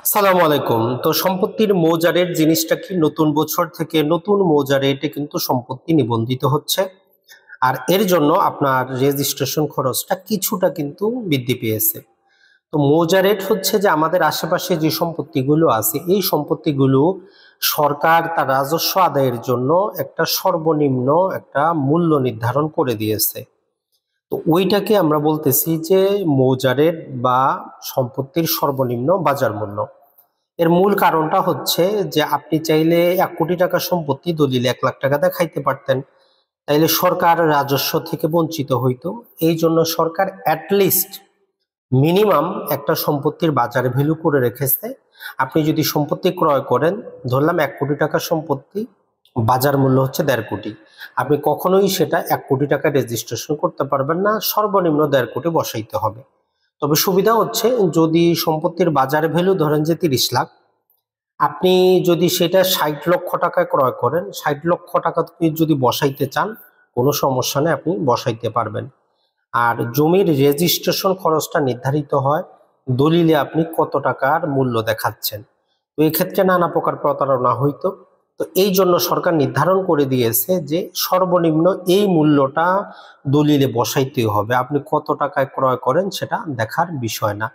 আসসালামু আলাইকুম। তো সম্পত্তির মৌজা রেট জিনিসটা কি, নতুন বছর থেকে নতুন মৌজা রেটে কিন্তু সম্পত্তি নিবন্ধিত হচ্ছে। আর এর জন্য আপনার রেজিস্ট্রেশন খরচটা কিছুটা কিন্তু বৃদ্ধি পেয়েছে। তো মৌজা রেট হচ্ছে যে আমাদের আশেপাশে যে সম্পত্তিগুলো আছে, এই সম্পত্তিগুলো সরকার তার রাজস্ব আদায়ের জন্য একটা সর্বনিম্ন একটা মূল্য নির্ধারণ করে দিয়েছে। তো ওইটাকে আমরা বলতেছি যে মৌজা রেট বা সম্পত্তির সর্বনিম্ন বাজার মূল্য। এর মূল কারণটা হচ্ছে যে আপনি চাইলে 1 কোটি টাকা সম্পত্তি দলিলে 1 লাখ টাকা দেখাইতে পারতেন, তাইলে সরকার রাজস্ব থেকে বঞ্চিত হইতো। এই জন্য সরকার অ্যাটলিস্ট মিনিমাম একটা সম্পত্তির বাজার ভ্যালু করে রেখেছে। আপনি যদি সম্পত্তি ক্রয় করেন, ধরলাম 1 কোটি টাকা সম্পত্তি, বাজার মূল্য হচ্ছে 1.5 কোটি, আপনি কখনোই সেটা 1 কোটি টাকা রেজিস্ট্রেশন করতে পারবেন না, সর্বনিম্ন 1.5 কোটি বসাইতে হবে। তবে সুবিধা হচ্ছে, যদি সম্পত্তির বাজার ভ্যালু ধরেন যে 30 লাখ, আপনি যদি সেটা 60 লক্ষ টাকায় ক্রয় করেন, 60 লক্ষ টাকা যদি বসাইতে চান, কোনো সমস্যা নেই, আপনি বসাইতে পারবেন। আর জমির রেজিস্ট্রেশন খরচটা নির্ধারিত হয় দলিলে আপনি কত টাকার মূল্য দেখাচ্ছেন। তো এই ক্ষেত্রে নানা প্রকার প্রতারণা হইতো। তো এই জন্য সরকার নির্ধারণ করে দিয়েছে যে সর্বনিম্ন এই মূল্যটা দলিলে বসাইতে হবে, আপনি কত টাকায় ক্রয় করেন সেটা দেখার বিষয় না।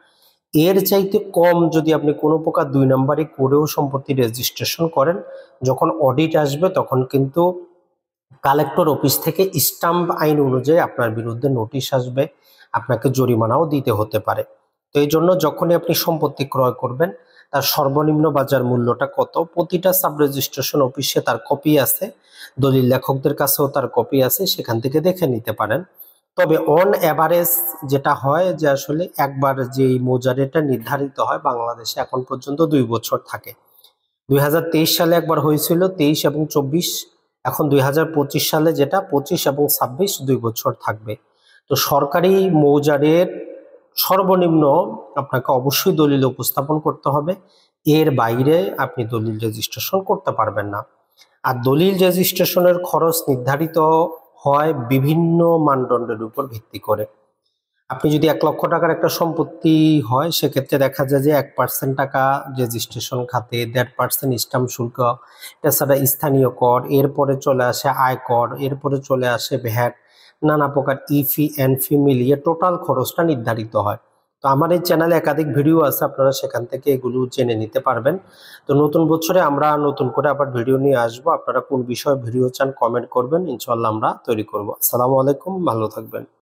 এর চাইতে কম যদি আপনি কোনো প্রকার 2 নাম্বারি করেও সম্পত্তি রেজিস্ট্রেশন করেন, যখন অডিট আসবে তখন কিন্তু কালেক্টর অফিস থেকে স্টাম্প আইন অনুযায়ী আপনার বিরুদ্ধে নোটিশ আসবে, আপনাকে জরিমানাও দিতে হতে পারে। তো এই জন্য যখনই আপনি সম্পত্তি ক্রয় করবেন, তার সর্বনিম্ন বাজার মূল্যটা কত, প্রতিটা সাব রেজিস্ট্রেশন অফিসে তার কপি আছে, দলিল লেখকদের কাছেও তার কপি আছে, সেখান থেকে দেখে নিতে পারেন। তবে অন অ্যাভারেজ যেটা হয় যে আসলে একবার যেই মৌজা রেটটা নির্ধারিত হয় বাংলাদেশে এখন পর্যন্ত 2 বছর থাকে। 2023 সালে একবার হয়েছিল, 23 এবং 24। এখন 2025 সালে যেটা 25 এবং 26, 2 বছর থাকবে। তো সরকারি মৌজা রেট সর্বনিম্ন আপনাকে অবশ্যই দলিল উপস্থাপন করতে হবে, এর বাইরে আপনি দলিল রেজিস্ট্রেশন করতে পারবেন না। আর দলিল রেজিস্ট্রেশনের খরচ নির্ধারিত হয় বিভিন্ন মানদণ্ডের উপর ভিত্তি করে। আপনি যদি 1 লক্ষ টাকার একটা সম্পত্তি হয়, সেক্ষেত্রে দেখা যায় যে 1% টাকা রেজিস্ট্রেশন খাতে, 1.5% স্টাম্প শুল্ক, এছাড়া স্থানীয় কর, এরপরে চলে আসে আয়কর, এরপরে চলে আসে ভ্যাট, নানা প্রকার ইফি এন্ড ফি মিলিয়ে টোটাল খরচটা নির্ধারিত হয়। তো আমার এই চ্যানেলে একাধিক ভিডিও আছে, আপনারা সেখান থেকে এগুলো জেনে নিতে পারবেন। তো নতুন বছরে আমরা নতুন করে আবার ভিডিও নিয়ে আসবো। আপনারা কোন বিষয়ে ভিডিও চান কমেন্ট করবেন, ইনশাআল্লাহ আমরা তৈরি করব। আসসালামু আলাইকুম, ভালো থাকবেন।